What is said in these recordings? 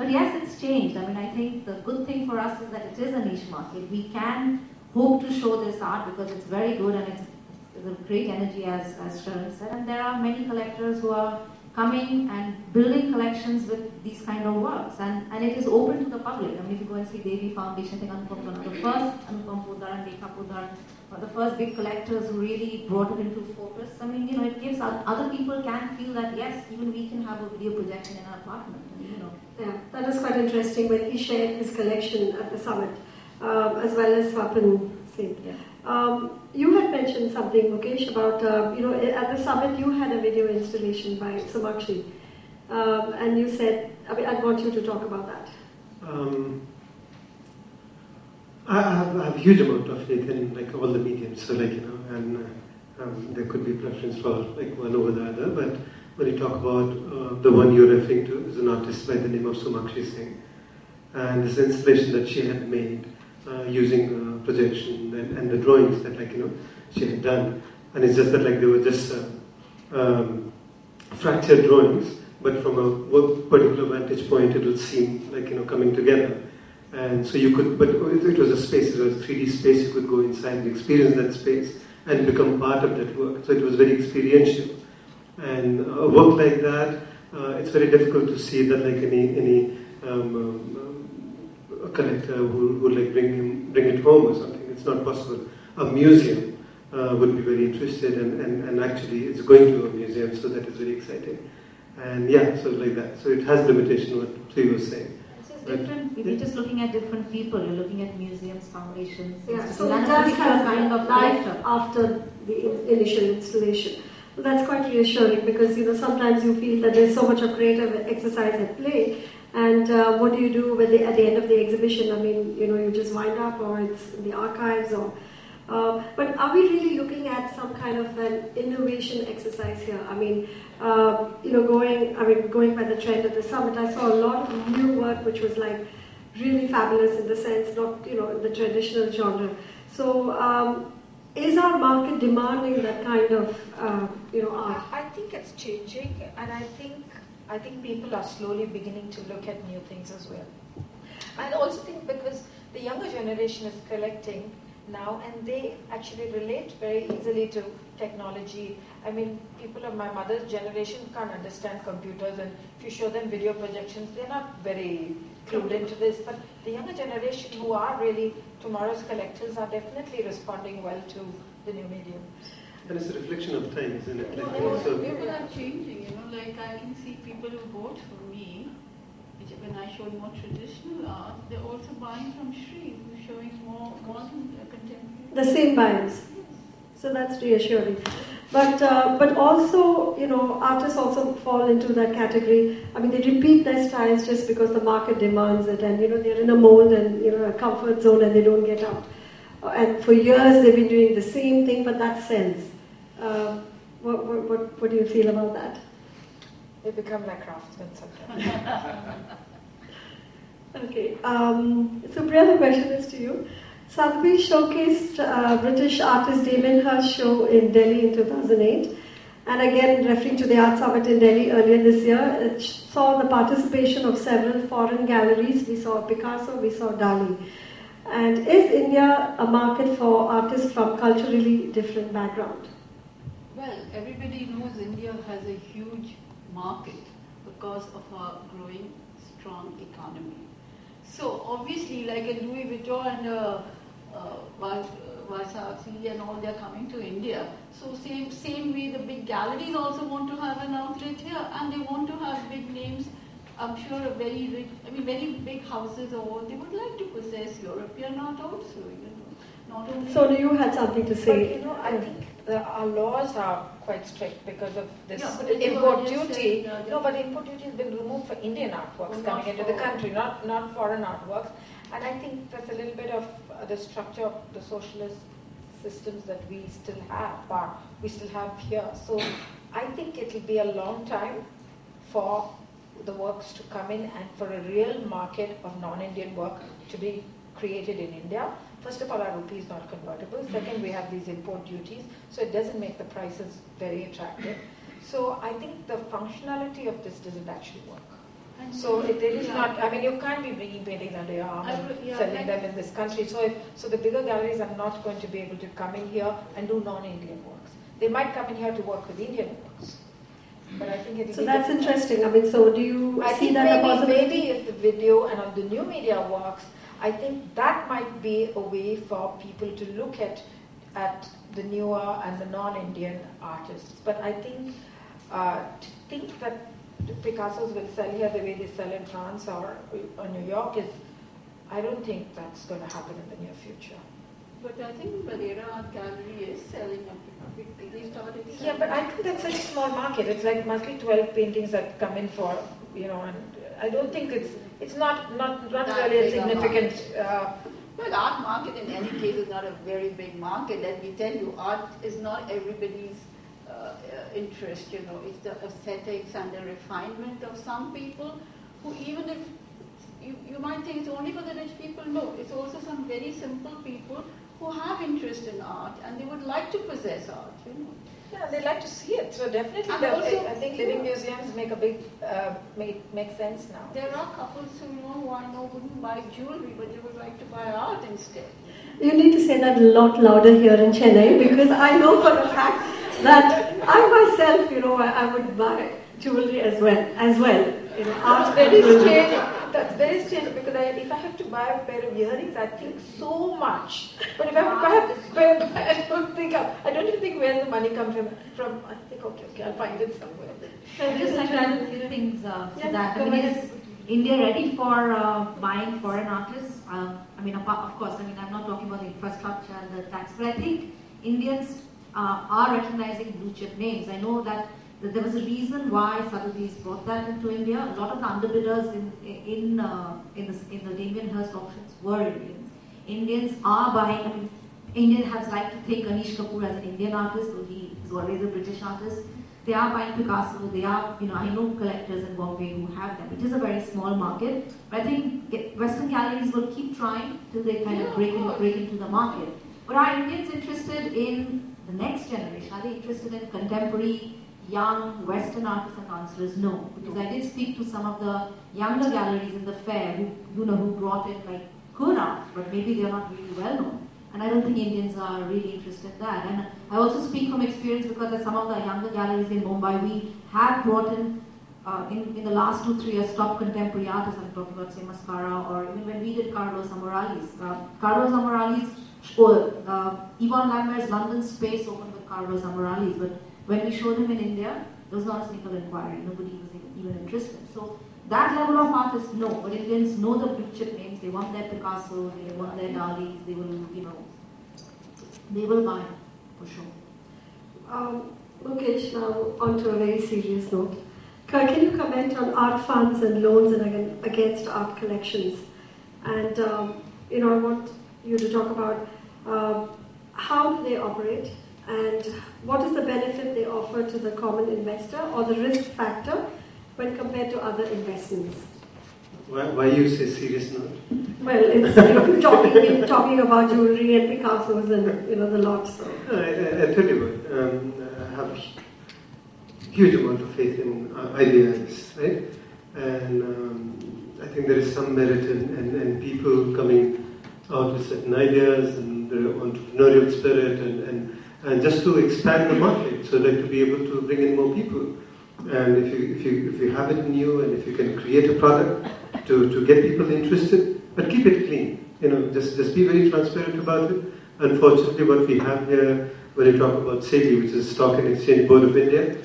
But yes, it's changed. I mean, I think the good thing for us is that it is a niche market. We can hope to show this art because it's very good and it's a great energy, as Sharan said. And there are many collectors who are coming and building collections with these kind of works, and it is open to the public. I mean, if you go and see Devi Foundation, I think Anupam, the first Anupam Poddar and Dekha Poddar were the first big collectors who really brought it into focus. I mean, you know, it gives other people can feel that yes, even we can have a video projection in our apartment. You know. Yeah, that was quite interesting when he shared his collection at the summit, as well as Swapan said. Yeah. You had mentioned something, Mukesh, about, at the summit you had a video installation by Samakshi. And you said, I mean, I want you to talk about that. I have a huge amount of faith in like all the mediums, so like, you know, and there could be preference for like one over the other, but when you talk about the one you're referring to is an artist by the name of Samakshi Singh, and this installation that she had made using projection and the drawings that, like, you know, she had done, and it's just that like they were just fractured drawings, but from a particular vantage point it will seem like, you know, coming together. And so you could, but it was a space, it was a 3D space, you could go inside and experience that space and become part of that work. So it was very experiential. And a work like that, it's very difficult to see that like any a collector who would like bring it home or something. It's not possible. A museum would be very interested, and actually it's going to a museum, so that is very exciting. And yeah, so like that. So it has limitation, what Sree was saying. Different. We're just looking at different people. You're looking at museums, foundations. Yeah, so it does have kind of life after the initial installation. Well, that's quite reassuring because, you know, sometimes you feel that there's so much of creative exercise at play, and what do you do when at the end of the exhibition? I mean, you know, you just wind up, or it's in the archives, or. But are we really looking at some kind of an innovation exercise here? I mean, going by the trend at the summit, I saw a lot of new work which was like really fabulous in the sense, not, you know, the traditional genre. So, is our market demanding that kind of, art? I think it's changing, and I think people are slowly beginning to look at new things as well. I also think because the younger generation is collecting now, and they actually relate very easily to technology. I mean, people of my mother's generation can't understand computers, and if you show them video projections, they're not very clued into this. But the younger generation, who are really tomorrow's collectors, are definitely responding well to the new medium. And it's a reflection of time, isn't it? Like, people are changing, you know, like I can see people who bought from me, when I showed more traditional art, they're also buying from Sree, who's showing more modern contemporary. The same buyers. Yes. So that's reassuring. But also, you know, artists also fall into that category. I mean, they repeat their styles just because the market demands it, and, you know, they're in a mold and, you know, a comfort zone, and they don't get out. And for years they've been doing the same thing, but that sells. What do you feel about that? They become like craftsmen sometimes. Okay. Supriya, the question is to you. Sotheby showcased British artist Damien Hirst's show in Delhi in 2008. And again, referring to the Art Summit in Delhi earlier this year, it saw the participation of several foreign galleries. We saw Picasso, we saw Dali. And is India a market for artists from culturally different background? Well, everybody knows India has a huge market because of our growing strong economy. So obviously, like a Louis Vuitton and Versace and all, they're coming to India. So same way, the big galleries also want to have an outlet here, and they want to have big names. I'm sure a very rich, very big houses, or they would like to possess European art also. You know, not only. So you had something to say. But, you know, I think our laws are quite strict because of this import duty. No, but the import duty has been removed for Indian artworks coming into the country, not foreign artworks. And I think that's a little bit of the structure of the socialist systems that we still have here. So I think it will be a long time for the works to come in and for a real market of non-Indian work to be created in India. First of all, our rupee is not convertible. Second, we have these import duties, so it doesn't make the prices very attractive. So I think the functionality of this doesn't actually work. So it is not, I mean, you can't be bringing paintings under your arm and selling them in this country. So the bigger galleries are not going to be able to come in here and do non-Indian works. They might come in here to work with Indian works. But I think it so that's interesting. I mean, so do you see that a possibility? Maybe if the video and on the new media works, I think that might be a way for people to look at the newer and the non-Indian artists. But I think to think that Picassos will sell here the way they sell in France or New York I don't think that's going to happen in the near future. But I think Valera Art Gallery is selling a big thing. They started selling. Yeah, but I think that's such a small market. It's like mostly 12 paintings that come in for, and I don't think it's not really a significant. Well, art market in any case is not a very big market. Let me tell you, art is not everybody's interest. It's the aesthetics and the refinement of some people who, even if you might think it's only for the rich people, no, it's also some very simple people who have interest in art and they would like to possess art. Yeah, they like to see it. So definitely, I think living museums make a big make sense now. There are couples who I know wouldn't buy jewelry, but they would like to buy art instead. You need to say that a lot louder here in Chennai, because I know for a fact that I myself, I would buy jewelry as well. Art very strange. That's very strange, because if I have to buy a pair of earrings, I think so much. But if I have to buy a pair, I don't even think where the money comes from. I think okay, I'll find it somewhere. So just like to add a few things to that. I mean, is India ready for buying foreign artists? Of course, I'm not talking about the infrastructure and the tax, but I think Indians are recognizing blue chip names. I know that there was a reason why Sotheby's brought that into India. A lot of the underbidders in the Damien Hirst auctions were Indians. Indians are buying. Indian has liked to think Anish Kapoor as an Indian artist, so he is always a British artist. They are buying Picasso. They are, I know collectors in Bombay who have them. It is a very small market, but I think Western galleries will keep trying till they kind of break into the market. But are Indians interested in the next generation? Are they interested in contemporary, young Western artists? And the answer is no. Because I did speak to some of the younger galleries in the fair who brought in like good art, but maybe they are not really well known. And I don't think Indians are really interested in that. And I also speak from experience, because at some of the younger galleries in Mumbai, we have brought in the last 2-3 years top contemporary artists. I'm talking about, say, Mascara, or even when we did Carlos Amorales. Carlos Amorales, Yvonne Lambert's London space opened with Carlos Amorales, but when we showed him in India, there was not a single inquiry. Nobody was even interested. So that level of artists, no. But Indians know the blue chip names. They want their Picasso, they want their Dali. They will, they will buy for sure. Mukesh, now onto a very serious note. Can you comment on art funds and loans against art collections? And I want you to talk about how do they operate, and what is the benefit they offer to the common investor, or the risk factor when compared to other investments. Why you say serious note? Well, it's talking about jewelry and Picassos and the lots. So. I tell you what, I have a huge amount of faith in ideas, right? And I think there is some merit in people coming out with certain ideas and their entrepreneurial spirit and just to expand the market, so that to be able to bring in more people. And if you have it in you, and if you can create a product to get people interested, but keep it clean. Just be very transparent about it. Unfortunately, what we have here, when you talk about SEBI, which is Stock and Exchange Board of India,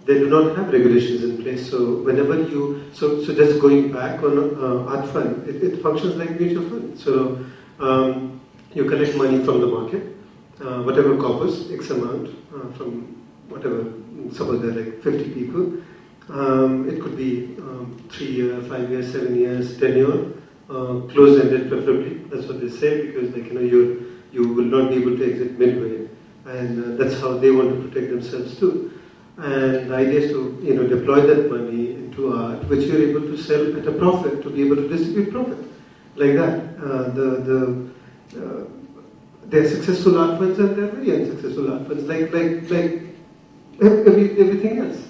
they do not have regulations in place. So whenever so just going back on art fund, it functions like mutual fund. So you collect money from the market, whatever corpus, X amount from whatever. Suppose there are like 50 people. It could be 3 years, 5 years, 7 years, 10 years, close-ended preferably. That's what they say, because you will not be able to exit midway, and that's how they want to protect themselves too. And the idea is to deploy that money into art, which you're able to sell at a profit, to be able to distribute profit like that. They're successful art funds and they're very unsuccessful art funds, like everything else.